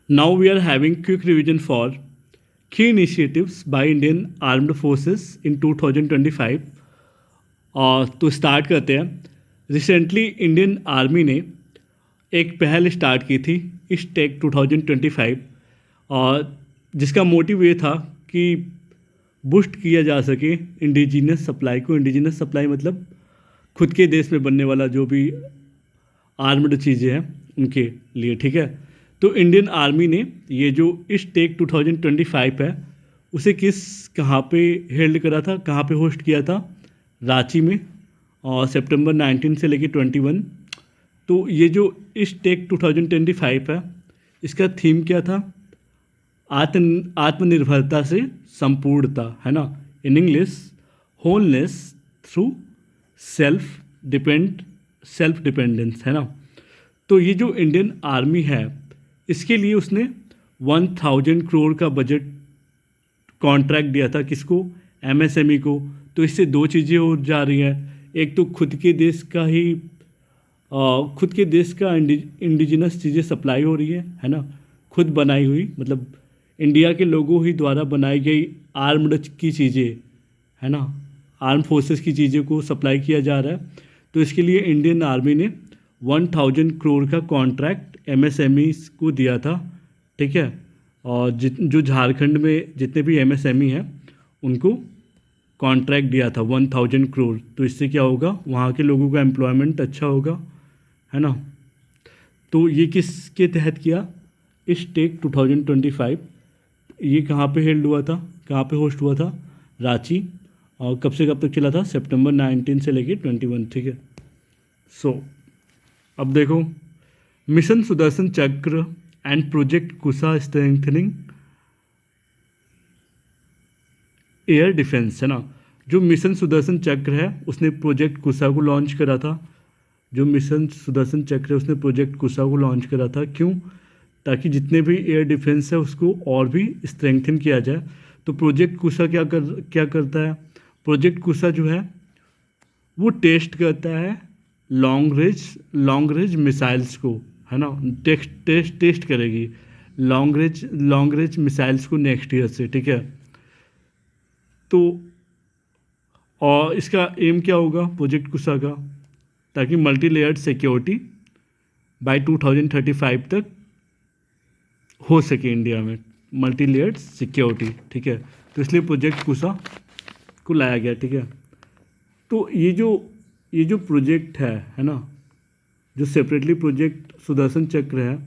Now we are having quick revision for key initiatives by Indian Armed Forces in 2025. और तो start करते हैं. Recently Indian army ने एक पहल स्टार्ट की थी टेक 2025, और जिसका मोटिव ये था कि बूस्ट किया जा सके इंडिजिनस सप्लाई को. इंडिजिनस सप्लाई मतलब खुद के देश में बनने वाला जो भी आर्म्ड चीज़ें हैं उनके लिए. ठीक है, तो इंडियन आर्मी ने ये जो टेक 2025 है उसे कहाँ पे हेल्ड करा था, कहाँ पे होस्ट किया था? रांची में, और सितंबर 19 से लेके 21. तो ये जो टेक 2025 है इसका थीम क्या था? आत्मनिर्भरता से संपूर्णता, है ना. In English, wholeness through self dependence, है ना. तो ये जो इंडियन आर्मी है इसके लिए उसने 1000 करोड़ का बजट कॉन्ट्रैक्ट दिया था. किसको? एमएसएमई को. तो इससे दो चीज़ें हो जा रही हैं. एक तो खुद के देश का इंडिजिनस चीज़ें सप्लाई हो रही है ना, खुद बनाई हुई, मतलब इंडिया के लोगों ही द्वारा बनाई गई आर्म्ड की चीज़ें, है ना, आर्म फोर्सेस की चीज़ों को सप्लाई किया जा रहा है. तो इसके लिए इंडियन आर्मी ने 1000 करोड़ का कॉन्ट्रैक्ट एमएसएमई को दिया था. ठीक है, और जो झारखंड में जितने भी एमएसएमई हैं उनको कॉन्ट्रैक्ट दिया था 1000 करोड़. तो इससे क्या होगा? वहाँ के लोगों का एम्प्लॉयमेंट अच्छा होगा, है ना. तो ये किसके तहत किया? टेक 2025. ये कहाँ पे हेल्ड हुआ था, कहाँ पे होस्ट हुआ था? रांची. और कब से कब तक चला था? सितंबर 19 से लेके 21. ठीक है. सो अब देखो, mission Sudarshan Chakra and project Kusha strengthening air defence, है ना. जो मिशन सुदर्शन चक्र है उसने प्रोजेक्ट कुशा को लॉन्च करा था. जो मिशन सुदर्शन चक्र है उसने प्रोजेक्ट कुशा को लॉन्च करा था. क्यों? ताकि जितने भी एयर डिफेंस है उसको और भी स्ट्रेंथन किया जाए. तो प्रोजेक्ट कुशा क्या करता है? प्रोजेक्ट कुशा जो है वो टेस्ट करता है लॉन्ग रेंज मिसाइल्स को, है ना. टेस्ट करेगी लॉन्ग रेंज मिसाइल्स को नेक्स्ट ईयर से. ठीक है, तो और इसका एम क्या होगा प्रोजेक्ट कुशा का? ताकि मल्टी लेयर्ड सिक्योरिटी बाय 2035 तक हो सके इंडिया में, मल्टी लेयर्ड सिक्योरिटी. ठीक है, तो इसलिए प्रोजेक्ट कुशा को लाया गया. ठीक है, तो ये जो प्रोजेक्ट है ना, जो सेपरेटली प्रोजेक्ट सुदर्शन चक्र है,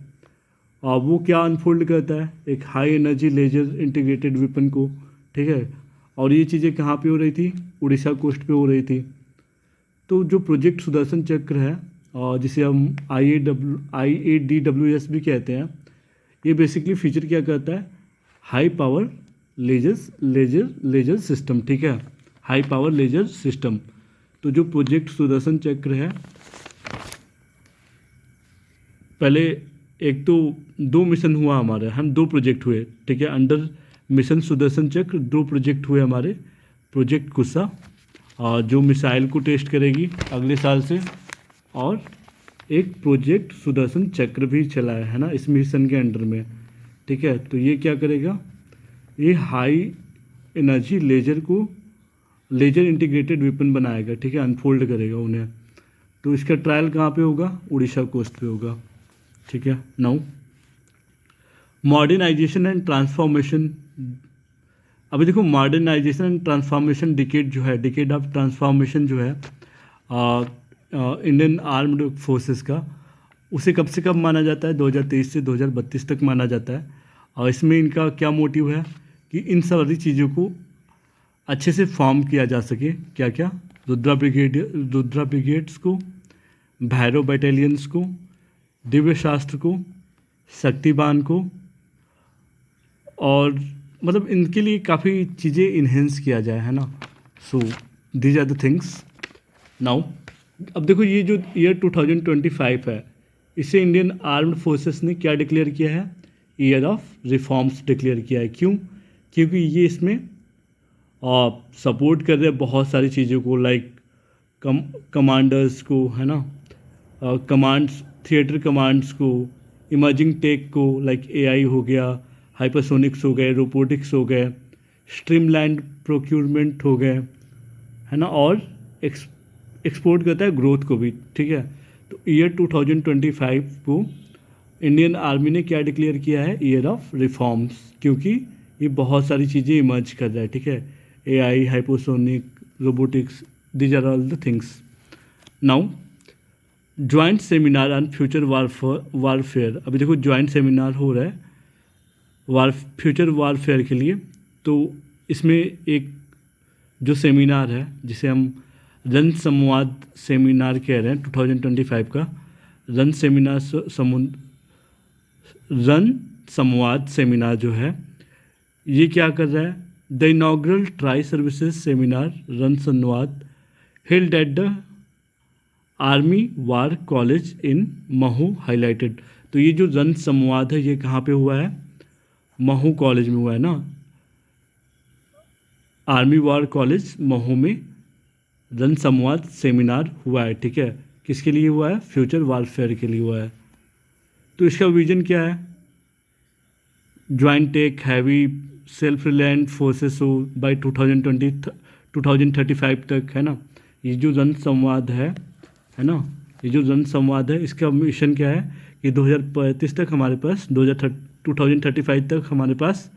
और वो क्या अनफोल्ड करता है? एक high energy laser integrated weapon को. ठीक है, और ये चीज़ें कहाँ पे हो रही थी? उड़ीसा कोस्ट पे हो रही थी. तो जो प्रोजेक्ट सुदर्शन चक्र है, और जिसे हम IADWS भी कहते हैं, ये बेसिकली फीचर क्या करता है? High power laser system. ठीक है, हाई पावर लेजर सिस्टम. तो जो प्रोजेक्ट सुदर्शन चक्र है, पहले एक तो 2 मिशन हुआ हमारे, हम 2 प्रोजेक्ट हुए. ठीक है, अंडर मिशन सुदर्शन चक्र 2 प्रोजेक्ट हुए हमारे. प्रोजेक्ट कुशा, जो मिसाइल को टेस्ट करेगी अगले साल से, और एक प्रोजेक्ट सुदर्शन चक्र भी चला है ना इस मिशन के अंडर में. ठीक है, तो ये क्या करेगा? ये high energy laser integrated weapon बनाएगा. ठीक है, अनफोल्ड करेगा उन्हें. तो इसका ट्रायल कहाँ पे होगा? उड़ीसा कोस्ट पे होगा. ठीक है. Now modernisation and transformation. अभी देखो, modernisation and transformation decade of transformation जो है इंडियन आर्म्ड फोर्सेस का, उसे कब से कब माना जाता है? 2023 से 2032 तक माना जाता है. और इसमें इनका क्या मोटिव है? कि इन सारी चीज़ों को अच्छे से फॉर्म किया जा सके. क्या क्या? रुद्रा ब्रिगेड्स को, भैरव बटालियंस को, दिव्य शास्त्र को, शक्तिबान को, और मतलब इनके लिए काफ़ी चीज़ें इन्हेंस किया जाए, है ना. So these are the things. Now अब देखो, ये जो ईयर 2025 है इसे इंडियन आर्म्ड फोर्सेस ने क्या डिक्लेयर किया है? ईयर ऑफ रिफॉर्म्स डिक्लेयर किया है. क्यों? क्योंकि ये इसमें सपोर्ट कर रहे हैं बहुत सारी चीज़ों को, लाइक कमांडर्स को, है ना, थिएटर कमांड्स को, इमर्जिंग टेक को लाइक एआई हो गया, हाइपरसोनिक्स हो गए, रोबोटिक्स हो गए, स्ट्रीमलाइंड प्रोक्यूरमेंट हो गए, है ना, और एक्सपोर्ट करता है ग्रोथ को भी, ठीक है। तो ईयर 2025 को इंडियन आर्मी ने क्या डिक्लेयर किया है, ईयर ऑफ रिफॉर्म्स, क्योंकि ये बहुत सारी चीज़ें इमर्ज कर रहा है, ठीक है। AI, hypersonic, robotics, these are all the things. Now joint seminar on future warfare, अभी देखो ज्वाइंट सेमिनार हो रहा है फ्यूचर वारफेयर के लिए। तो इसमें एक जो सेमिनार है जिसे हम रन संवाद सेमिनार कह रहे हैं 2025 का, रन संवाद सेमिनार जो है ये क्या कर रहा है, the inaugural tri services seminar Ran Samvad held at the army war college in Mhow highlighted. तो ये जो रन संवाद है ये कहाँ पे हुआ है, महू कॉलेज में हुआ है ना, आर्मी वार कॉलेज महू में रन संवाद सेमिनार हुआ है, ठीक है। किसके लिए हुआ है, फ्यूचर वारफेयर के लिए हुआ है। तो इसका विजन क्या है, joint tech heavy self reliant forces हो बाय 2035 तक, है ना। ये जो रन संवाद है ना, ये जो रन संवाद है इसका मिशन क्या है कि 2035 तक हमारे पास 2035 तक हमारे पास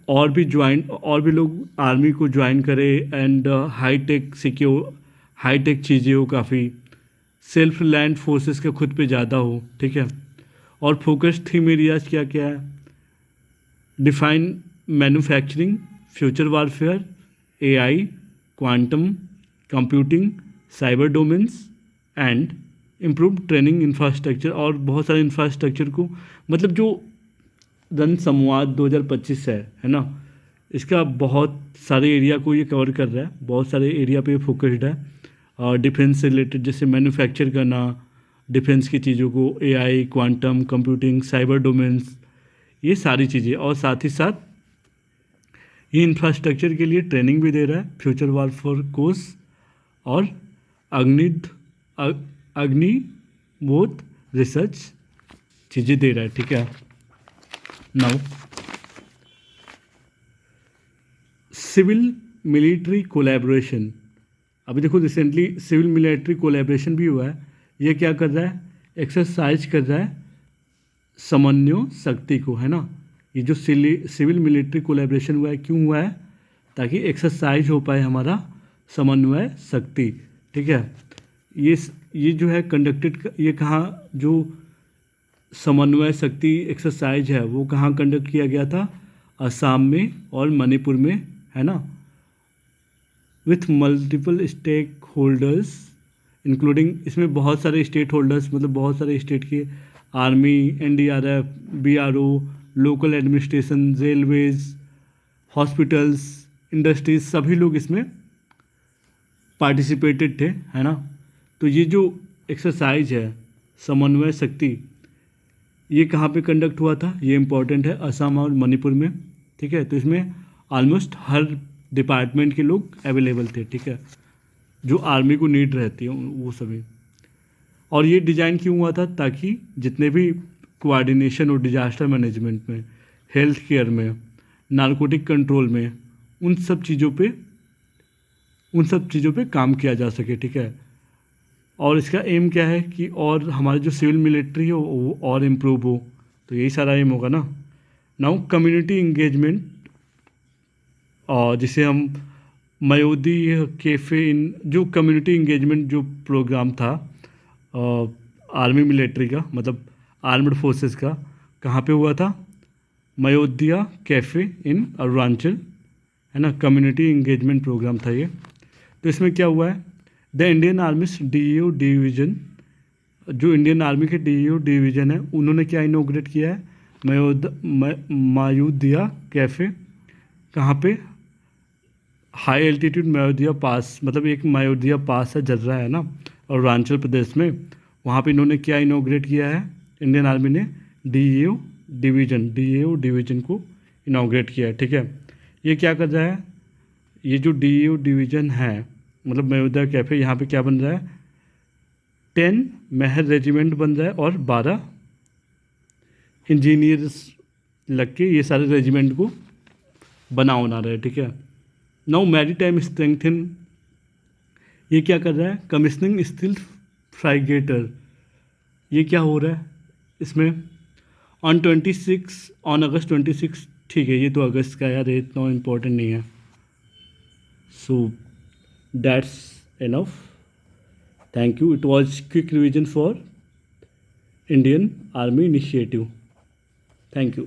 और भी लोग आर्मी को ज्वाइन करें एंड हाईटेक चीज़ें हो, काफ़ी सेल्फ रिलायंट फोर्सेस का खुद पे ज़्यादा हो, ठीक है। और फोकस थीम एरियाज क्या क्या है, define manufacturing, future warfare, AI, quantum computing, cyber domains and improve training infrastructure. और बहुत सारे इंफ्रास्ट्रक्चर को, मतलब जो रन संवाद 2025 है ना, इसका बहुत सारे एरिया को ये कवर कर रहा है, बहुत सारे एरिया पे फोकस्ड है। और डिफेंस से रिलेटेड जैसे मैन्युफैक्चर करना डिफेंस की चीज़ों को, AI, quantum computing, cyber domains, ये सारी चीज़ें। और साथ ही साथ ये इंफ्रास्ट्रक्चर के लिए ट्रेनिंग भी दे रहा है, फ्यूचर वारफेयर कोर्स और अग्निबोध रिसर्च चीज़ें दे रहा है, ठीक है। नाउ सिविल मिलिट्री कोलैबोरेशन, अभी देखो रिसेंटली सिविल मिलिट्री कोलैबोरेशन भी हुआ है। ये क्या कर रहा है, एक्सरसाइज कर रहा है समन्वय शक्ति को, है ना। ये जो सिविल मिलिट्री कोलैबोरेशन हुआ है, क्यों हुआ है, ताकि एक्सरसाइज हो पाए हमारा समन्वय शक्ति, ठीक है। ये जो है कंडक्टेड, ये कहाँ जो समन्वय शक्ति एक्सरसाइज है वो कहाँ कंडक्ट किया गया था, असम में और मणिपुर में, है ना, with multiple stakeholders including, इसमें बहुत सारे स्टेट होल्डर्स, मतलब बहुत सारे स्टेट के, army, NDRF, BRO, local administration, railways, hospitals, industries, सभी लोग इसमें पार्टिसिपेटेड थे, है ना। तो ये जो एक्सरसाइज है समन्वय शक्ति, ये कहाँ पे कंडक्ट हुआ था, ये इम्पॉर्टेंट है, असम और मणिपुर में, ठीक है। तो इसमें ऑलमोस्ट हर डिपार्टमेंट के लोग अवेलेबल थे, ठीक है, जो आर्मी को नीड रहती है वो सभी। और ये डिज़ाइन क्यों हुआ था, ताकि जितने भी कोऑर्डिनेशन और डिजास्टर मैनेजमेंट में, हेल्थ केयर में, नारकोटिक कंट्रोल में, उन सब चीज़ों पे काम किया जा सके, ठीक है। और इसका एम क्या है कि और हमारे जो सिविल मिलिट्री हो वो और इम्प्रूव हो, तो यही सारा एम होगा ना। नाउ कम्युनिटी इंगेजमेंट, और जिसे हम मयोदी कैफ़े इन, जो कम्युनिटी इंगेजमेंट जो प्रोग्राम था आर्मी मिलिट्री का, मतलब आर्म्ड फोर्सेस का, कहाँ पे हुआ था, मयोदिया कैफ़े इन अरुणाचल, है ना, कम्युनिटी इंगेजमेंट प्रोग्राम था ये। तो इसमें क्या हुआ है, the Indian army DEO division, जो इंडियन आर्मी के डीईओ डिवीज़न है, उन्होंने क्या इनोग्रेट किया है, मयोदिया कैफ़े, कहाँ पे, हाई एल्टीट्यूड मयोदिया पास, मतलब एक मयोदिया पास है, जर्रा है ना, अरुणाचल प्रदेश में, वहाँ पे इन्होंने क्या इनोग्रेट किया है, इंडियन आर्मी ने डीईओ डिवीज़न को इनोग्रेट किया है, ठीक है। ये क्या कर रहा है, ये जो डीईओ डिवीज़न है, मतलब मयोदिया कैफ़े, यहाँ पे क्या बन रहा है, 10 मेहर रेजिमेंट बन रहा है और 12 इंजीनियर्स लग के ये सारे रेजिमेंट को बना रहे हैं, ठीक है। नाउ मैरी टाइम स्ट्रेंथन, ये क्या कर रहा है, कमिश्निंग स्टील फ्राइगेटर, ये क्या हो रहा है इसमें, ऑन अगस्त 26, ठीक है, ये तो अगस्त का यार, ये इतना इम्पोर्टेंट नहीं है। So that's enough, thank you, it was quick revision for Indian army initiative, thank you.